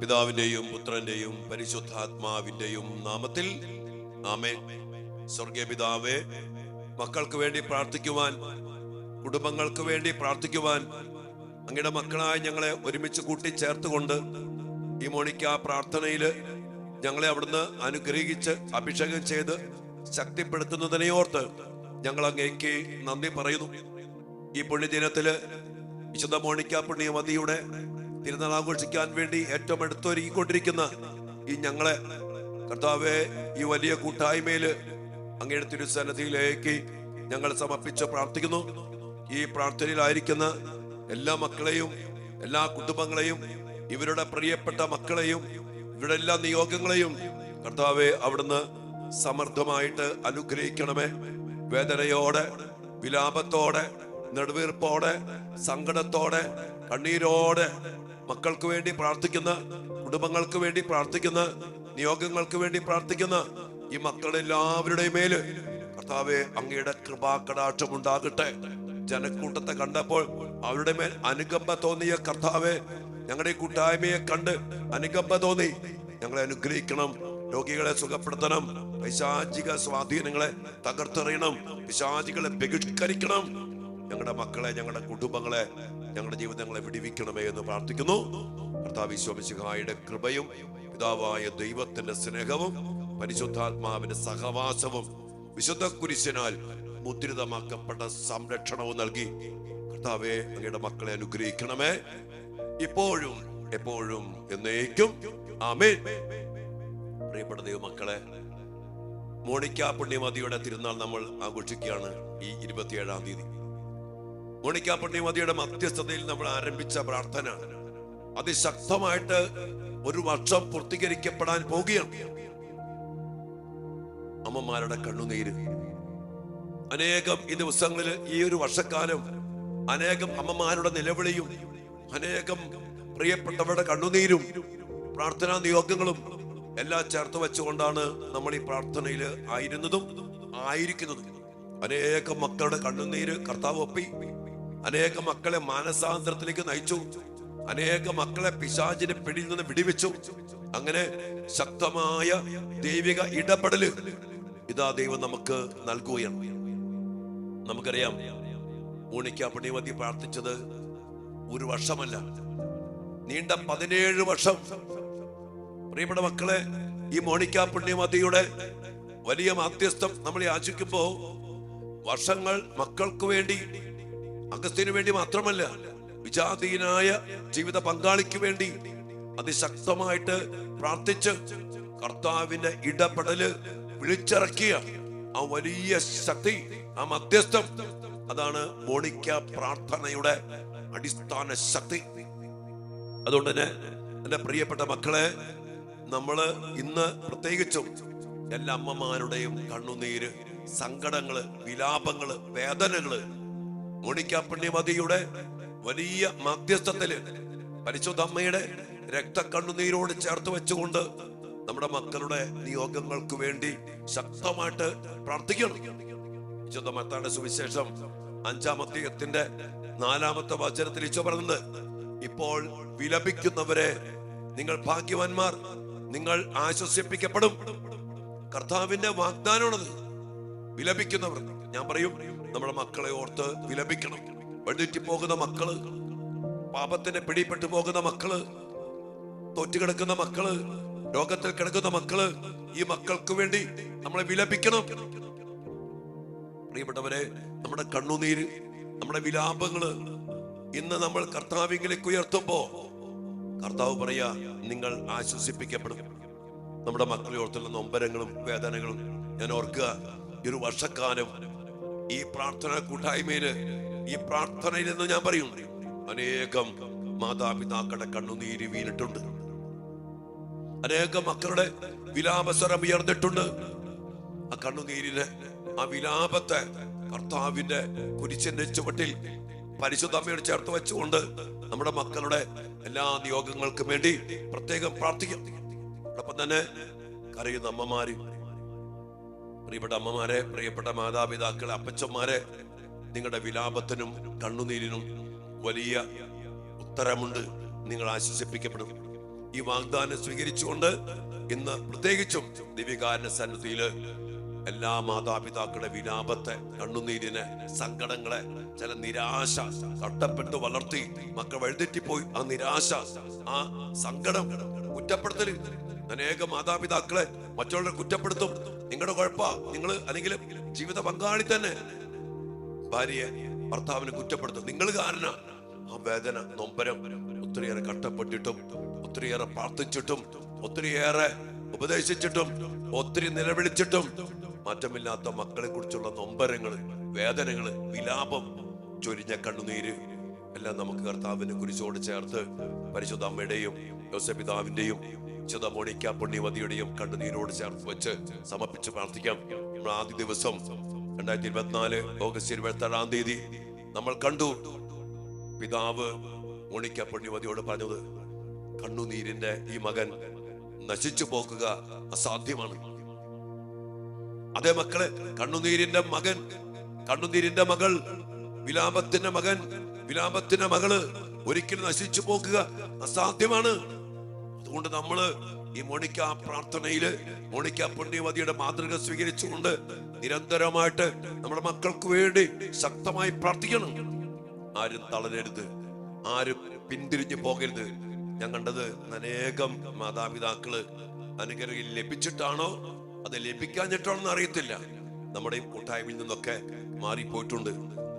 പിതാവിന്റെയും പുത്രന്റെയും പരിശുദ്ധാത്മാവിന്റെയും നാമത്തിൽ ആമേൻ. സ്വർഗീയ പിതാവേ, മക്കൾക്ക് വേണ്ടി പ്രാർത്ഥിക്കുവാൻ, കുടുംബങ്ങൾക്ക് വേണ്ടി പ്രാർത്ഥിക്കുവാൻ അങ്ങയുടെ മക്കളായ ഞങ്ങളെ ഒരുമിച്ച് കൂട്ടി ചേർത്തുകൊണ്ട് ഈ മോണിക്ക പ്രാർത്ഥനയില് ഞങ്ങളെ അവിടുന്ന് അനുഗ്രഹിച്ച് അഭിഷേകം ചെയ്ത് ശക്തിപ്പെടുത്തുന്നതിനെ ഓർത്ത് ഞങ്ങൾ അങ്ങേക്ക് നന്ദി പറയുന്നു. ഈ പുണ്യദിനത്തില് വിശുദ്ധ മോണിക്ക പുണ്യമതിയുടെ തിരുനാൾ ആഘോഷിക്കാൻ വേണ്ടി ഏറ്റവും അടുത്തൊരുങ്ങിക്കൊണ്ടിരിക്കുന്ന ഈ ഞങ്ങളെ കർത്താവെ, ഈ വലിയ കൂട്ടായ്മയില് അങ്ങയുടെ തിരുസന്നിധിയിലേക്ക് ഞങ്ങൾ സമർപ്പിച്ച് പ്രാർത്ഥിക്കുന്നു. ഈ പ്രാർത്ഥനയിലായിരിക്കുന്ന എല്ലാ മക്കളെയും, എല്ലാ കുടുംബങ്ങളെയും, ഇവരുടെ പ്രിയപ്പെട്ട മക്കളെയും, ഇവരുടെ എല്ലാ നിയോഗങ്ങളെയും കർത്താവെ അവിടുന്ന് സമർത്ഥമായിട്ട് അനുഗ്രഹിക്കണമേ. വേദനയോടെ, വിലാപത്തോടെ, നെടുവീർപ്പോടെ, സങ്കടത്തോടെ, കണ്ണീരോടെ മക്കൾക്ക് വേണ്ടി പ്രാർത്ഥിക്കുന്ന, കുടുംബങ്ങൾക്ക് വേണ്ടി പ്രാർത്ഥിക്കുന്ന, നിയോഗങ്ങൾക്ക് വേണ്ടി പ്രാർത്ഥിക്കുന്ന ഈ മക്കളുടെ എല്ലാവരുടെയും മേല് കർത്താവെ അങ്ങയുടെ കൃപാകടാക്ഷം ഉണ്ടാകട്ടെ. ജനക്കൂട്ടത്തെ കണ്ടപ്പോൾ അവരുടെ മേൽ അനുകമ്പ തോന്നിയ കർത്താവെ, ഞങ്ങളുടെ ഈ കൂട്ടായ്മയെ കണ്ട് അനുകമ്പ തോന്നി ഞങ്ങളെ അനുഗ്രഹിക്കണം. രോഗികളെ സുഖപ്പെടുത്തണം, പൈശാചിക സ്വാധീനങ്ങളെ തകർത്തെറിയണം, പിശാചികളെ ബഹിഷ്കരിക്കണം. ഞങ്ങളുടെ മക്കളെ, ഞങ്ങളുടെ കുടുംബങ്ങളെ, ഞങ്ങളുടെ ജീവിതങ്ങളെ വിടിവിക്കണമേ എന്ന് പ്രാർത്ഥിക്കുന്നു. കർത്താവ് ഈശോ മിശിഹായുടെ കൃപയും പിതാവായ ദൈവത്തിന്റെ സ്നേഹവും പരിശുദ്ധാത്മാവിന്റെ സഹവാസവും വിശുദ്ധ കുരിശിനാൽ മുദ്രിതമാക്കപ്പെട്ട സംരക്ഷണവും നൽകി കർത്താവെ അങ്ങയുടെ മക്കളെ അനുഗ്രഹിക്കണമേ, ഇപ്പോഴും എപ്പോഴും എന്നേക്കും. ആമേൻ. പ്രിയപ്പെട്ട ദൈവമക്കളെ, മോണിക്ക പുണ്യമതിയുടെ തിരുനാൾ നമ്മൾ ആഘോഷിക്കുകയാണ് ഈ 27-ാം തീയതി. മോണിക്ക പുണ്യമതിയുടെ മധ്യസ്ഥതയിൽ നമ്മൾ ആരംഭിച്ച പ്രാർത്ഥന അതിശക്തമായിട്ട് ഒരു വർഷം പൂർത്തീകരിക്കപ്പെടാൻ പോകുകയാണ്. അമ്മമാരുടെ കണ്ണുനീര്, അനേകം ഈ ദിവസങ്ങളിൽ, ഈ ഒരു വർഷക്കാലം അനേകം അമ്മമാരുടെ നിലവിളിയും, അനേകം പ്രിയപ്പെട്ടവരുടെ കണ്ണുനീരും, പ്രാർത്ഥനാ നിയോഗങ്ങളും എല്ലാം ചേർത്ത് വെച്ചുകൊണ്ടാണ് നമ്മൾ ഈ പ്രാർത്ഥനയിൽ ആയിരുന്നതും ആയിരിക്കുന്നതും. അനേകം മക്കളുടെ കണ്ണുനീര് കർത്താവ് ഒപ്പി, അനേകം മക്കളെ മാനസാന്തരത്തിലേക്ക് നയിച്ചു, അനേകം മക്കളെ പിശാചിന്റെ പിടിയിൽ നിന്ന് വിടിവെച്ചു. അങ്ങനെ ശക്തമായ ദൈവിക ഇടപെടല് ഇതാ ദൈവം നമുക്ക് നൽകുകയാണ്. നമുക്കറിയാം, മോണിക്ക പുണ്യമതി പ്രാർത്ഥിച്ചത് ഒരു വർഷമല്ല, നീണ്ട 17 വർഷം. പ്രിയപ്പെട്ട മക്കളെ, ഈ മോണിക്ക പുണ്യമതിയുടെ വലിയ മാധ്യസ്ഥം നമ്മൾ യാചിക്കുമ്പോ വർഷങ്ങൾ മക്കൾക്ക് വേണ്ടി, അഗസ്ത്യന് വേണ്ടി മാത്രമല്ല, വിജാതീയനായ ജീവിത പങ്കാളിക്ക് വേണ്ടി അതിശക്തമായിട്ട് പ്രാർത്ഥിച്ച് കർത്താവിന്റെ ഇടപെടല് വിളിച്ചിറക്കിയ ആ വലിയ ശക്തി, ആ മധ്യസ്ഥം, അതാണ് മോണിക്ക പ്രാർത്ഥനയുടെ അടിസ്ഥാന ശക്തി. അതുകൊണ്ട് തന്നെ എന്റെ പ്രിയപ്പെട്ട മക്കളെ, നമ്മള് ഇന്ന് പ്രത്യേകിച്ചും എല്ലാ അമ്മമാരുടെയും കണ്ണുനീര്, സങ്കടങ്ങള്, വിലാപങ്ങള്, വേദനകള് മോണിക്ക പുണ്യമതിയുടെ വലിയ മധ്യസ്ഥത്തില് പരിശുദ്ധ അമ്മയുടെ രക്തക്കണ്ണുനീരോട് ചേർത്ത് വെച്ചുകൊണ്ട് നമ്മുടെ മക്കളുടെ നിയോഗങ്ങൾക്ക് വേണ്ടി ശക്തമായിട്ട് പ്രാർത്ഥിക്കണം. വിശുദ്ധ മത്തായിയുടെ സുവിശേഷം 5-ാം അധ്യായത്തിന്റെ 4-ാമത്തെ വചനത്തിൽ ഈശോ പറയുന്നത്, ഇപ്പോൾ വിലപിക്കുന്നവരെ നിങ്ങൾ ഭാഗ്യവാന്മാർ, നിങ്ങൾ ആശ്വസിപ്പിക്കപ്പെടും. കർത്താവിന്റെ വാഗ്ദാനമാണത്. വിലപിക്കുന്നവർ, ഞാൻ പറയും, നമ്മുടെ മക്കളെ ഓർത്ത് വിലപിക്കണം. വഴുതി പോകുന്ന മക്കള്, പാപത്തിന് പിടിപ്പെട്ടു പോകുന്ന മക്കള്, തോറ്റുകിടക്കുന്ന മക്കള്, രോഗത്തിൽ കിടക്കുന്ന മക്കള്, ഈ മക്കൾക്ക് വേണ്ടി നമ്മളെ വിലപിക്കണം. പ്രിയപ്പെട്ടവരെ, നമ്മുടെ കണ്ണുനീര്, നമ്മുടെ വിലാപങ്ങള് ഇന്ന് നമ്മൾ കർത്താവിലേക്ക് ഉയർത്തുമ്പോ കർത്താവ് പറയാ, നിങ്ങൾ ആശ്വസിപ്പിക്കപ്പെടും. നമ്മുടെ മക്കളെ ഓർത്തുള്ള നൊമ്പരങ്ങളും വേദനകളും ഞാൻ ഓർക്കുക. ഈ ഒരു വർഷക്കാലം ഈ പ്രാർത്ഥന കൂട്ടായ്മയില്, ഈ പ്രാർത്ഥനയിൽ നിന്ന് ഞാൻ പറയും, അനേകം മാതാപിതാക്കളുടെ കണ്ണുനീര് വീണിട്ടുണ്ട്, അനേകം മക്കളുടെ വിലാപസ്വരം ഉയർന്നിട്ടുണ്ട്. ആ കണ്ണുനീരിന്, ആ വിലാപത്തെ കർത്താവിന്റെ കുരിശിന്റെ ചുവട്ടിൽ പരിശുദ്ധ അമ്മയോട് ചേർത്ത് വെച്ചുകൊണ്ട് നമ്മുടെ മക്കളുടെ എല്ലാ നിയോഗങ്ങൾക്കും വേണ്ടി പ്രത്യേകം പ്രാർത്ഥിക്കാം. അതോടൊപ്പം തന്നെ കരയുന്ന അമ്മമാര്, പ്രിയപ്പെട്ട അമ്മമാരെ, പ്രിയപ്പെട്ട മാതാപിതാക്കളെ, അപ്പച്ചന്മാരെ, നിങ്ങളുടെ വിലാപത്തിനും കണ്ണുനീരിനും വലിയ ഉത്തരമുണ്ട്. നിങ്ങൾ ആശ്വസിപ്പിക്കപ്പെടും. ഈ വാഗ്ദാനം സ്വീകരിച്ചുകൊണ്ട് ഇന്ന് പ്രത്യേകിച്ചും ദിവ്യകാരുണ്യ സന്നിധിയില് എല്ലാ മാതാപിതാക്കളുടെ വിലാപത്തെ, കണ്ണുനീരിനെ, സങ്കടങ്ങളെ, ചില നിരാശ തട്ടപ്പെട്ട് വളർത്തി മക്കൾ വഴിതെറ്റിപ്പോയി, ആ നിരാശ, ആ സങ്കടം, കുറ്റപ്പെടുത്തൽ, അനേക മാതാപിതാക്കളെ മറ്റുള്ളവരെ കുറ്റപ്പെടുത്തും. നിങ്ങളുടെ കുഴപ്പ, നിങ്ങൾ അല്ലെങ്കിൽ ജീവിത പങ്കാളി തന്നെ ഭാര്യയെ ഭർത്താവിനെ കുറ്റപ്പെടുത്തും, നിങ്ങൾ കാരണം. ആ വേദന, നൊമ്പരം ഒത്തിരിയേറെ കഷ്ടപ്പെട്ടിട്ടും, ഒത്തിരിയേറെ പ്രാർത്ഥിച്ചിട്ടും, ഒത്തിരിയേറെ ഉപദേശിച്ചിട്ടും, ഒത്തിരി നിലവിളിച്ചിട്ടും മാറ്റമില്ലാത്ത മക്കളെ കുറിച്ചുള്ള നൊമ്പരങ്ങള്, വേദനകള്, വിലാപം, ചൊരിഞ്ഞ കണ്ണുനീര് എല്ലാം നമുക്ക് കർത്താവിനെ കുരിശോട് ചേർത്ത് പരിശുദ്ധ അമ്മയുടെയും യോസേപ്പിതാവിന്റെയും വിശുദ്ധ മോണിക്ക പുണ്യവതിയുടെയും കണ്ണുനീരോട് ചേർത്ത് വെച്ച് സമർപ്പിച്ച് പ്രാർത്ഥിക്കാം. നമ്മൾ ആദ്യ ദിവസം 2024 ഓഗസ്റ്റ് 27 നമ്മൾ കണ്ടു പിതാവ് മോണിക്ക പുണ്യവതിയോട് പറഞ്ഞത്, കണ്ണുനീരിന്റെ ഈ മകൻ നശിച്ചു പോക്കുക അസാധ്യമാണ്. അതേ മക്കളെ, കണ്ണുനീരിന്റെ മകൻ, കണ്ണുനീരിന്റെ മകൾ, വിലാപത്തിന്റെ മകൻ, വിലാപത്തിന്റെ മകള് ഒരിക്കലും നശിച്ചു പോകുക അസാധ്യമാണ്. അതുകൊണ്ട് നമ്മള് ഈ മോണിക്ക പ്രാർത്ഥനയില് മോണിക്ക പുണ്യവതിയുടെ മാതൃക സ്വീകരിച്ചുകൊണ്ട് നിരന്തരമായിട്ട് നമ്മുടെ മക്കൾക്ക് വേണ്ടി ശക്തമായി പ്രാർത്ഥിക്കണം. ആരും തളരരുത്, ആരും പിന്തിരിഞ്ഞു പോകരുത്. ഞാൻ കണ്ടത് അനേകം മാതാപിതാക്കള് അനുഗ്രഹം ലഭിച്ചിട്ടാണോ അത് ലഭിക്കാഞ്ഞിട്ടാണെന്ന് അറിയത്തില്ല, നമ്മുടെ ഈ കൂട്ടായ്മയിൽ നിന്നൊക്കെ മാറിപ്പോയിട്ടുണ്ട്.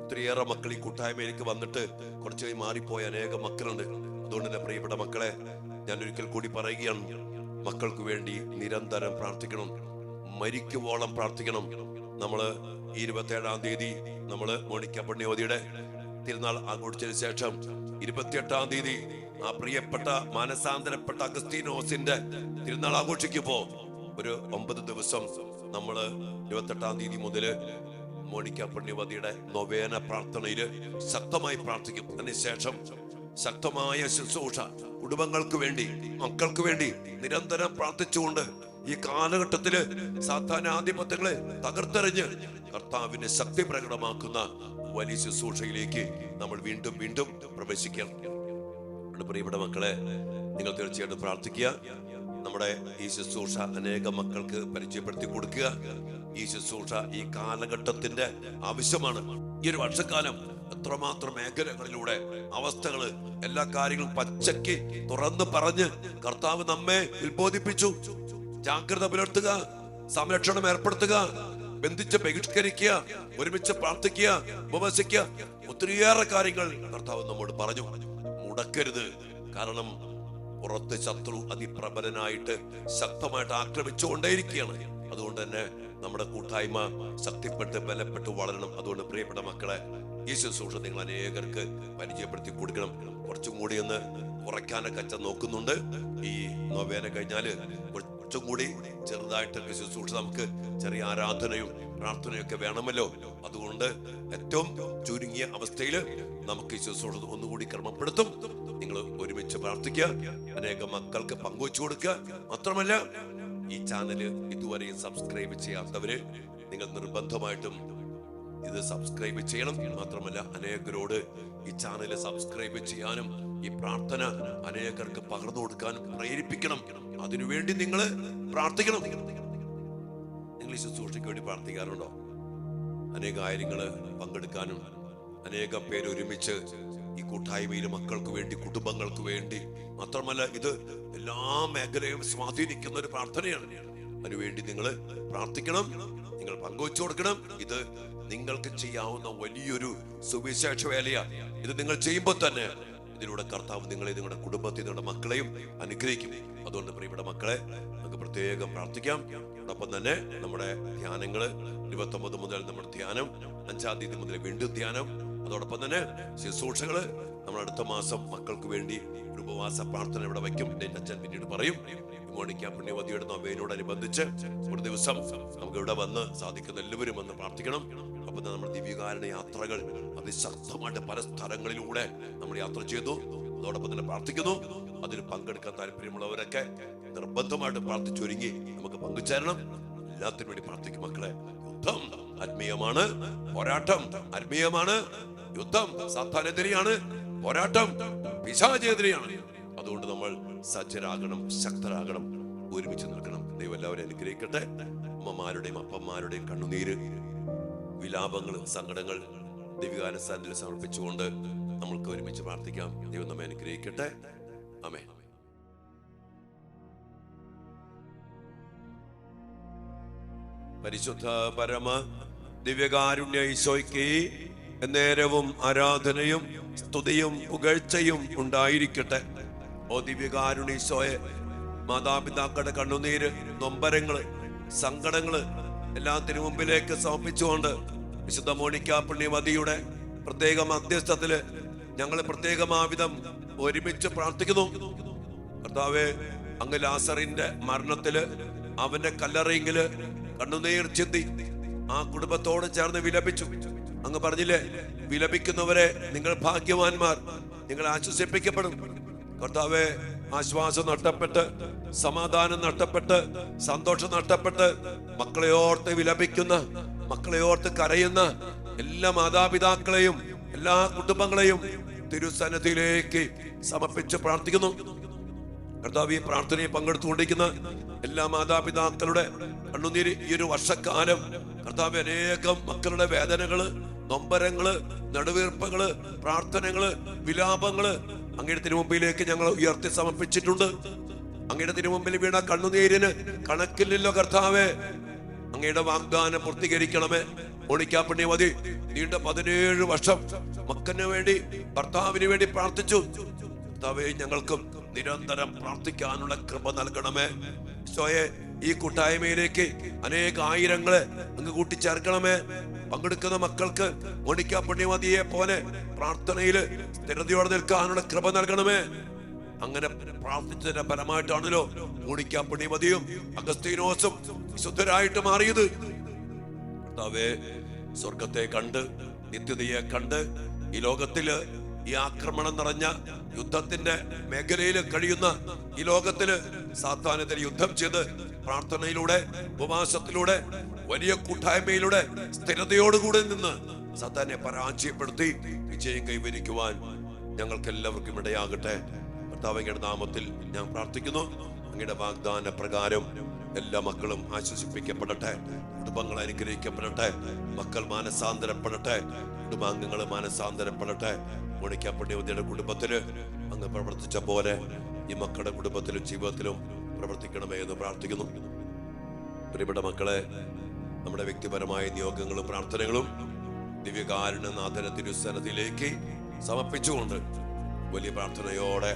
ഒത്തിരിയേറെ മക്കൾ ഈ കൂട്ടായ്മയിലേക്ക് വന്നിട്ട് കുറച്ച് മാറിപ്പോയ അനേകം മക്കളുണ്ട്. അതുകൊണ്ട് തന്നെ പ്രിയപ്പെട്ട മക്കളെ, ഞാൻ ഒരിക്കൽ കൂടി പറയുകയാണ്, മക്കൾക്ക് വേണ്ടി നിരന്തരം പ്രാർത്ഥിക്കണം, മരിക്കുവോളം പ്രാർത്ഥിക്കണം. നമ്മള് ഈ 27 നമ്മള് മോണിക്ക പുണ്യവതിയുടെ തിരുനാൾ ആഘോഷിച്ചതിന് ശേഷം 28 ആ പ്രിയപ്പെട്ട മാനസാന്തരപ്പെട്ട അഗസ്തീനോസിന്റെ തിരുനാൾ ആഘോഷിക്കുമ്പോ ഒരു 9 ദിവസം നമ്മള് 28 മുതല് മോണിക്ക പുണ്യവതിയുടെ നൊവേന പ്രാർത്ഥനയില് ശക്തമായി പ്രാർത്ഥിക്കും. അതിനുശേഷം ശക്തമായ ശുശ്രൂഷ കുടുംബങ്ങൾക്ക് വേണ്ടി, മക്കൾക്ക് വേണ്ടി നിരന്തരം പ്രാർത്ഥിച്ചുകൊണ്ട് ഈ കാലഘട്ടത്തില് സാധാരണാധിപത്യങ്ങളെ തകർത്തെറിഞ്ഞ് കർത്താവിന്റെ ശക്തി പ്രകടമാക്കുന്ന വലിയ ശുശ്രൂഷയിലേക്ക് നമ്മൾ വീണ്ടും വീണ്ടും പ്രവേശിക്കണം. പ്രിയപ്പെട്ട മക്കളെ, നിങ്ങൾ തീർച്ചയായിട്ടും പ്രാർത്ഥിക്കുക. നമ്മുടെ ഈ ശുശ്രൂഷ അനേക മക്കൾക്ക് പരിചയപ്പെടുത്തി കൊടുക്കുക. ഈ ശുശ്രൂഷ ഈ കാലഘട്ടത്തിന്റെ ആവശ്യമാണ്. ഈ ഒരു വർഷക്കാലം എത്രമാത്രം മേഖലകളിലൂടെ അവസ്ഥകള്, എല്ലാ കാര്യങ്ങളും പച്ചയ്ക്ക് തുറന്ന് പറഞ്ഞ് കർത്താവ് നമ്മെ ഉത്ബോധിപ്പിച്ചു. ജാഗ്രത പുലർത്തുക, സംരക്ഷണം ഏർപ്പെടുത്തുക, ബന്ധിച്ച് ബഹിഷ്കരിക്കുക, ഒരുമിച്ച് പ്രാർത്ഥിക്കുക, ഉപവസിക്കുക, ഒത്തിരിയേറെ കാര്യങ്ങൾ കർത്താവ് നമ്മോട് പറഞ്ഞു. മുടക്കരുത്, കാരണം പുറത്ത് ശത്രു അതിപ്രബലനായിട്ട് ശക്തമായിട്ട് ആക്രമിച്ചുകൊണ്ടേയിരിക്കുകയാണ്. അതുകൊണ്ട് തന്നെ നമ്മുടെ കൂട്ടായ്മ ശക്തിപ്പെട്ട് ബലപ്പെട്ട് വളരണം. അതുകൊണ്ട് പ്രിയപ്പെട്ട മക്കളെ, ഈ ശുശ്രൂഷ നിങ്ങൾ അനേകർക്ക് പരിചയപ്പെടുത്തി കൊടുക്കണം. കുറച്ചും കൂടി ഒന്ന് കുറയ്ക്കാനൊക്കെ അച്ഛൻ നോക്കുന്നുണ്ട്. ഈ നൊവേന കഴിഞ്ഞാല് കുറച്ചും കൂടി ചെറുതായിട്ടൊക്കെ ശുശ്രൂഷ, നമുക്ക് ചെറിയ ആരാധനയും പ്രാർത്ഥനയും ഒക്കെ വേണമല്ലോ. അതുകൊണ്ട് ഏറ്റവും ചുരുങ്ങിയ അവസ്ഥയിൽ നമുക്ക് ഈ ശുശ്രൂഷ ഒന്നുകൂടി ക്രമപ്പെടുത്തും. നിങ്ങൾ ഒരുമിച്ച് പ്രാർത്ഥിക്കുക, അനേകം മക്കൾക്ക് പങ്കുവച്ചു കൊടുക്കുക. മാത്രമല്ല, ഈ ചാനല് ഇതുവരെയും സബ്സ്ക്രൈബ് ചെയ്യാത്തവര് നിങ്ങൾ നിർബന്ധമായിട്ടും ഇത് സബ്സ്ക്രൈബ് ചെയ്യണം. മാത്രമല്ല, അനേകരോട് ഈ ചാനൽ സബ്സ്ക്രൈബ് ചെയ്യാനും ഈ പ്രാർത്ഥന അനേകർക്ക് പകർന്നു കൊടുക്കാനും പ്രേരിപ്പിക്കണം. അതിനുവേണ്ടി നിങ്ങൾ പ്രാർത്ഥിക്കണം. നിങ്ങൾ ഈ ശുശ്രൂഷയ്ക്ക് വേണ്ടി പ്രാർത്ഥിക്കാറുണ്ടോ? അനേക കാര്യങ്ങള് പങ്കെടുക്കാനും അനേകം പേര് ഒരുമിച്ച് ഈ കൂട്ടായ്മയിൽ മക്കൾക്ക് വേണ്ടി, കുടുംബങ്ങൾക്ക് വേണ്ടി, മാത്രമല്ല ഇത് എല്ലാ മേഖലയും സ്വാധീനിക്കുന്ന ഒരു പ്രാർത്ഥനയാണ്. അതിനുവേണ്ടി നിങ്ങൾ പ്രാർത്ഥിക്കണം, നിങ്ങൾ പങ്കുവച്ചു കൊടുക്കണം. ഇത് നിങ്ങൾക്ക് ചെയ്യാവുന്ന വലിയൊരു സുവിശേഷ വേലയാണ്. ഇത് നിങ്ങൾ ചെയ്യുമ്പോൾ തന്നെ ഇതിലൂടെ കർത്താവ് നിങ്ങളെ, നിങ്ങളുടെ കുടുംബത്തെ, നിങ്ങളുടെ മക്കളെയും അനുഗ്രഹിക്കും. അതുകൊണ്ട് പ്രിയപ്പെട്ട മക്കളെ, നമുക്ക് പ്രത്യേകം പ്രാർത്ഥിക്കാം. അതോടൊപ്പം തന്നെ നമ്മുടെ ധ്യാനങ്ങള് 29 മുതൽ നമ്മുടെ ധ്യാനം, 5 മുതൽ വീണ്ടും ധ്യാനം, അതോടൊപ്പം തന്നെ ശുശ്രൂഷകള് നമ്മൾ അടുത്ത മാസം മക്കൾക്ക് വേണ്ടി ഒരു ഉപവാസ പ്രാർത്ഥന ഇവിടെ വയ്ക്കും. എന്റെ അച്ഛൻ പിന്നീട് പറയും. മോണിക്ക പുണ്യവതിയുടെ നൊവേനോടനുബന്ധിച്ച് ഒരു ദിവസം നമുക്ക് ഇവിടെ വന്ന് സാധിക്കുന്ന എല്ലാവരും വന്ന് പ്രാർത്ഥിക്കണം. അപ്പം നമ്മുടെ ദിവ്യകാരുണ്യ യാത്രകൾ അതിശക്തമായിട്ട് പല സ്ഥലങ്ങളിലൂടെ നമ്മൾ യാത്ര ചെയ്തു. അതോടൊപ്പം തന്നെ പ്രാർത്ഥിക്കുന്നു. അതിൽ പങ്കെടുക്കാൻ താല്പര്യമുള്ളവരൊക്കെ നിർബന്ധമായിട്ട് പ്രാർത്ഥിച്ചൊരുങ്ങി നമുക്ക് പങ്കുചേരണം. എല്ലാത്തിനും വേണ്ടി പ്രാർത്ഥിക്കും മക്കളെ. യുദ്ധം ആത്മീയമാണ്, പോരാട്ടം ആത്മീയമാണ്. യുദ്ധം സാത്താനെതിരെയാണ്, പോരാട്ടം പിശാചെതിരെയാണ്. അതുകൊണ്ട് നമ്മൾ സജ്ജരാകണം, ശക്തരാകണം, ഒരുമിച്ച് നിൽക്കണം. ദൈവം എല്ലാവരും അനുഗ്രഹിക്കട്ടെ. അമ്മമാരുടെയും അപ്പന്മാരുടെയും കണ്ണുനീര്, വിലാപങ്ങൾ, സങ്കടങ്ങൾ ദൈവികാനുസരണത്തിൽ സമർപ്പിച്ചുകൊണ്ട് നമ്മൾക്ക് ഒരുമിച്ച് പ്രാർത്ഥിക്കാം. ദൈവം നമ്മെ അനുഗ്രഹിക്കട്ടെ. ആമേൻ. പരിശുദ്ധ പരമ ദിവ്യകാരുണ്യ ഈശോയ്ക്ക് നേരവും ആരാധനയും സ്തുതിയും പുകഴ്ചയും ഉണ്ടായിരിക്കട്ടെ. ഓ ദിവ്യകാരുണ്യ ഈശോയെ, മാതാപിതാക്കളുടെ കണ്ണുനീര്, നൊമ്പരങ്ങള്, സങ്കടങ്ങള് എല്ലാത്തിനു മുമ്പിലേക്ക് സമർപ്പിച്ചുകൊണ്ട് വിശുദ്ധ മോണിക്ക പുണ്യവതിയുടെ പ്രത്യേക മധ്യസ്ഥത്തില് ഞങ്ങൾ പ്രത്യേകമാവിധം ഒരുമിച്ച് പ്രാർത്ഥിക്കുന്നു. കർത്താവേ, അങ്ങ് ലാസറിന്റെ മരണത്തില് അവന്റെ കല്ലറയിങ്കില് കണ്ണുനീർ ചിന്തി ആ കുടുംബത്തോട് ചേർന്ന് വിലപിച്ചു. അങ്ങ് പറഞ്ഞില്ലേ, വിലപിക്കുന്നവരെ നിങ്ങൾ ഭാഗ്യവാന്മാർ, നിങ്ങൾ ആശ്വസിപ്പിക്കപ്പെടും. കർത്താവേ, ആശ്വാസം നഷ്ടപ്പെട്ട്, സമാധാനം നഷ്ടപ്പെട്ട്, സന്തോഷം നഷ്ടപ്പെട്ട് മക്കളെ ഓർത്ത് വിലപിക്കുന്ന, മക്കളെ ഓർത്ത് കരയുന്ന എല്ലാ മാതാപിതാക്കളെയും എല്ലാ കുടുംബങ്ങളെയും തിരുസന്നിധിയിലേക്ക് സമർപ്പിച്ച് പ്രാർത്ഥിക്കുന്നു. കർത്താവ്, ഈ പ്രാർത്ഥനയിൽ പങ്കെടുത്തുകൊണ്ടിരിക്കുന്ന എല്ലാ മാതാപിതാക്കളുടെ കണ്ണുനീര് ഈ ഒരു വർഷക്കാലം കർത്താവ് അനേകം മക്കളുടെ വേദനകള്, നൊമ്പരങ്ങള്, നെടുവീർപ്പുകള്, പ്രാർത്ഥനകള്, വിലാപങ്ങള് അങ്ങയുടെ തിരുമുമ്പിലേക്ക് ഞങ്ങൾ ഉയർത്തി സമർപ്പിച്ചിട്ടുണ്ട്. അങ്ങയുടെ തിരുമുമ്പിൽ വീണ കണ്ണുനീരിന് കണക്കില്ലല്ലോ കർത്താവേ. അങ്ങയുടെ വാഗ്ദാനം പൂർത്തീകരിക്കണമേ. മോണിക്ക പുണ്യവതി നീണ്ട 17 വർഷം മക്കന് വേണ്ടി, ഭർത്താവിന് വേണ്ടി പ്രാർത്ഥിച്ചു. കർത്താവേ, ഞങ്ങൾക്കും നിരന്തരം പ്രാർത്ഥിക്കാനുള്ള കൃപ നൽകണമേ. ഈശോയെ, ഈ കൂട്ടായ്മയിലേക്ക് അനേക ആയിരങ്ങളെ അങ്ങ് കൂട്ടിച്ചേർക്കണമേ. പങ്കെടുക്കുന്ന മക്കൾക്ക് മോണിക്ക പുണ്യവതിയെ പോലെ പ്രാർത്ഥനയില് സ്ഥിരതയോടെ നിൽക്കാനുള്ള കൃപ നൽകണമേ. അങ്ങനെ പ്രാർത്ഥിച്ചതിന്റെ ഫലമായിട്ടാണല്ലോ മോണിക്ക പുണ്യവതിയും അഗസ്തീനോസും വിശുദ്ധരായിട്ട് മാറിയത്. കർത്താവേ, സ്വർഗത്തെ കണ്ട്, നിത്യതയെ കണ്ട്, ഈ ലോകത്തില് ഈ ആക്രമണം നിറഞ്ഞ യുദ്ധത്തിന്റെ മേഖലയിൽ കഴിയുന്ന ഈ ലോകത്തില് സാത്താനെതിരെ യുദ്ധം ചെയ്ത് പ്രാർത്ഥനയിലൂടെ, ഉപവാസത്തിലൂടെ, വലിയ കൂട്ടായ്മയിലൂടെ സ്ഥിരതയോടുകൂടി നിന്ന് സാത്താനെ പരാജയപ്പെടുത്തി വിജയം കൈവരിക്കുവാൻ ഞങ്ങൾക്ക് എല്ലാവർക്കും ഇടയാകട്ടെ. കർത്താവിന്റെ നാമത്തിൽ ഞാൻ പ്രാർത്ഥിക്കുന്നു. അങ്ങയുടെ വാഗ്ദാന പ്രകാരം എല്ലാ മക്കളും ആശ്വസിപ്പിക്കപ്പെടട്ടെ, കുടുംബങ്ങൾ അനുഗ്രഹിക്കപ്പെടട്ടെ, മക്കൾ മാനസാന്തരപ്പെടട്ടെ, കുടുംബാംഗങ്ങൾ മാനസാന്തരപ്പെടട്ടെ. മോണിക്ക പുണ്യവതിയുടെ കുടുംബത്തില് അങ്ങ് പ്രവർത്തിച്ച പോലെ ഈ മക്കളുടെ കുടുംബത്തിലും ജീവിതത്തിലും പ്രവർത്തിക്കണമേ എന്ന് പ്രാർത്ഥിക്കുന്നു. പ്രിയപ്പെട്ട മക്കളെ, നമ്മുടെ വ്യക്തിപരമായ നിയോഗങ്ങളും പ്രാർത്ഥനകളും ദിവ്യകാരുണ്യനാഥന തിരുസന്നിധിയിലേക്ക് സമർപ്പിച്ചുകൊണ്ട് വലിയ പ്രാർത്ഥനയോടെ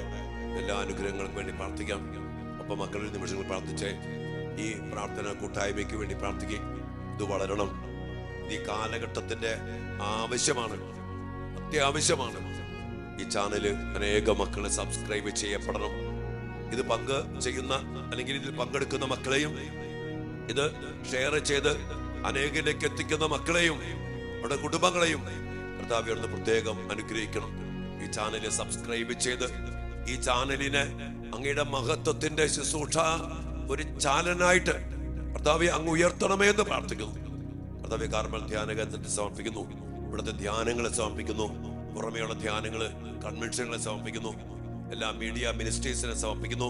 എല്ലാ അനുഗ്രഹങ്ങൾക്കും വേണ്ടി പ്രാർത്ഥിക്കാം. ഒപ്പം മക്കളിൽ നിമിഷങ്ങൾ പ്രാർത്ഥിച്ച് ഈ പ്രാർത്ഥന കൂട്ടായ്മയ്ക്ക് വേണ്ടി പ്രാർത്ഥിക്കുക. ഇത് വളരണം. ഈ കാലഘട്ടത്തിന്റെ ആവശ്യമാണ്, അത്യാവശ്യമാണ്. ഈ ചാനല് അനേകം മക്കളെ സബ്സ്ക്രൈബ് ചെയ്യപ്പെടണം. ഇത് പങ്ക് ചെയ്യുന്ന അല്ലെങ്കിൽ ഇതിൽ പങ്കെടുക്കുന്ന മക്കളെയും ഇത് ഷെയർ ചെയ്ത് അനേകരിലേക്ക് എത്തിക്കുന്ന മക്കളെയും അവരുടെ കുടുംബങ്ങളെയും കർത്താവിയോട് പ്രത്യേകം അനുഗ്രഹിക്കണം. ഈ ചാനല് സബ്സ്ക്രൈബ് ചെയ്ത് ഈ ചാനലിനെ അങ്ങയുടെ മഹത്വത്തിന്റെ ശുശ്രൂഷ ഒരു ചാനലായിട്ട് കർത്താവെ അങ്ങ് ഉയർത്തണമേ എന്ന് പ്രാർത്ഥിക്കുന്നു. കർത്താവെ, കാർമൽ ധ്യാന കേന്ദ്രത്തിൽ സമർപ്പിക്കുന്നു, ഇവിടുത്തെ ധ്യാനങ്ങളെ സമർപ്പിക്കുന്നു, പുറമെയുള്ള ധ്യാനങ്ങള്, കൺവെൻഷനുകളെ സമർപ്പിക്കുന്നു, എല്ലാ മീഡിയ മിനിസ്ട്രീസിനെ സമർപ്പിക്കുന്നു.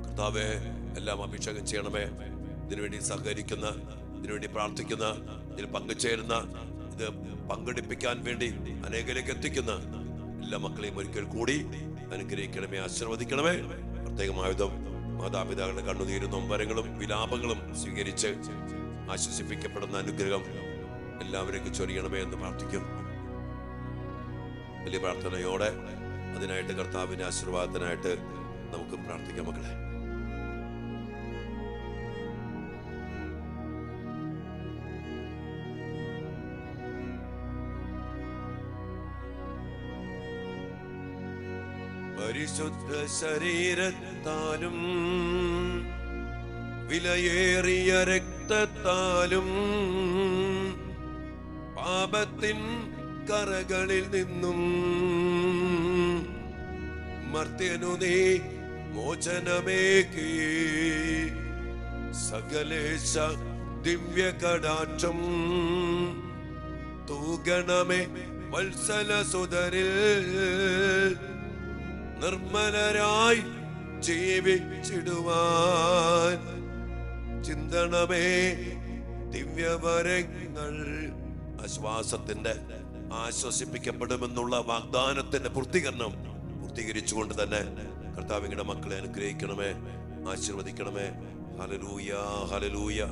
കർത്താവെ, എല്ലാം അഭിഷേകം ചെയ്യണമേ. ഇതിനുവേണ്ടി സഹകരിക്കുന്ന, ഇതിനുവേണ്ടി പ്രാർത്ഥിക്കുന്ന, ഇതിൽ പങ്കുചേരുന്ന, ഇത് പങ്കെടുപ്പിക്കാൻ വേണ്ടി അനേകരിലേക്ക് എത്തിക്കുന്ന എല്ലാ മക്കളെയും ഒരിക്കൽ കൂടി അനുഗ്രഹിക്കണമേ, ആശീർവദിക്കണമേ. പ്രത്യേകമായുധം മാതാപിതാക്കളുടെ കണ്ണുനീരും നൊമ്പരങ്ങളും വിലാപങ്ങളും സ്വീകരിച്ച് ആശ്വസിപ്പിക്കപ്പെടുന്ന അനുഗ്രഹം എല്ലാവരേക്കും ചൊരിയണമേ എന്ന് പ്രാർത്ഥിക്കും. വലിയ പ്രാർത്ഥനയോടെ അതിനായിട്ട് കർത്താവിന്റെ ആശീർവാദത്തിനായിട്ട് നമുക്ക് പ്രാർത്ഥിക്കാം. മക്കളെ, പരിശുദ്ധ ശരീരത്താലും വിലയേറിയ രക്തത്താലും പാപത്തിൻ കറകളിൽ നിന്നും മർത്യനു നീ മോചനമേകി സകലേശ ദിവ്യ കടാക്ഷം തൂഗണമേ വത്സല സുതരിൽ നിർമ്മലരായി ജീവിച്ചിടുവാൻ ചിന്തണമേ ദിവ്യവരങ്ങൾ. ആശ്വാസത്തിന്റെ ആശ്വസിപ്പിക്കപ്പെടുമെന്നുള്ള വാഗ്ദാനത്തിന്റെ പൂർത്തീകരിച്ചുകൊണ്ട് തന്നെ കർത്താവ് ഇങ്ങയുടെ മക്കളെ അനുഗ്രഹിക്കണമേ, ആശീർവദിക്കണമേ. Hallelujah, hallelujah.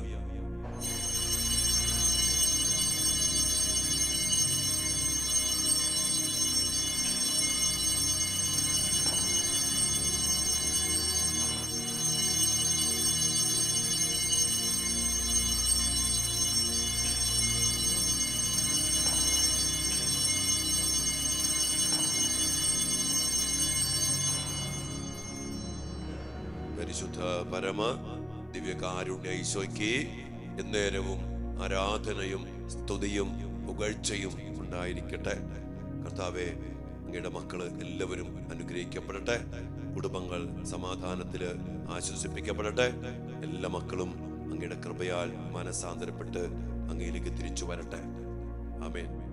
പരിശുദ്ധ പരമ ദിവ്യകാരുണ്യ ഈശോയ്ക്ക് എന്നേരവും ആരാധനയും സ്തുതിയും പുകഴ്ചയും ഉണ്ടായിരിക്കട്ടെ. കർത്താവെ, അങ്ങയുടെ മക്കള് എല്ലാവരും അനുഗ്രഹിക്കപ്പെടട്ടെ. കുടുംബങ്ങൾ സമാധാനത്തില് ആശ്വസിപ്പിക്കപ്പെടട്ടെ. എല്ലാ മക്കളും അങ്ങയുടെ കൃപയാൽ മനസ്സാന്തരപ്പെട്ട് അങ്ങയിലേക്ക് തിരിച്ചു വരട്ടെ. ആമേൻ.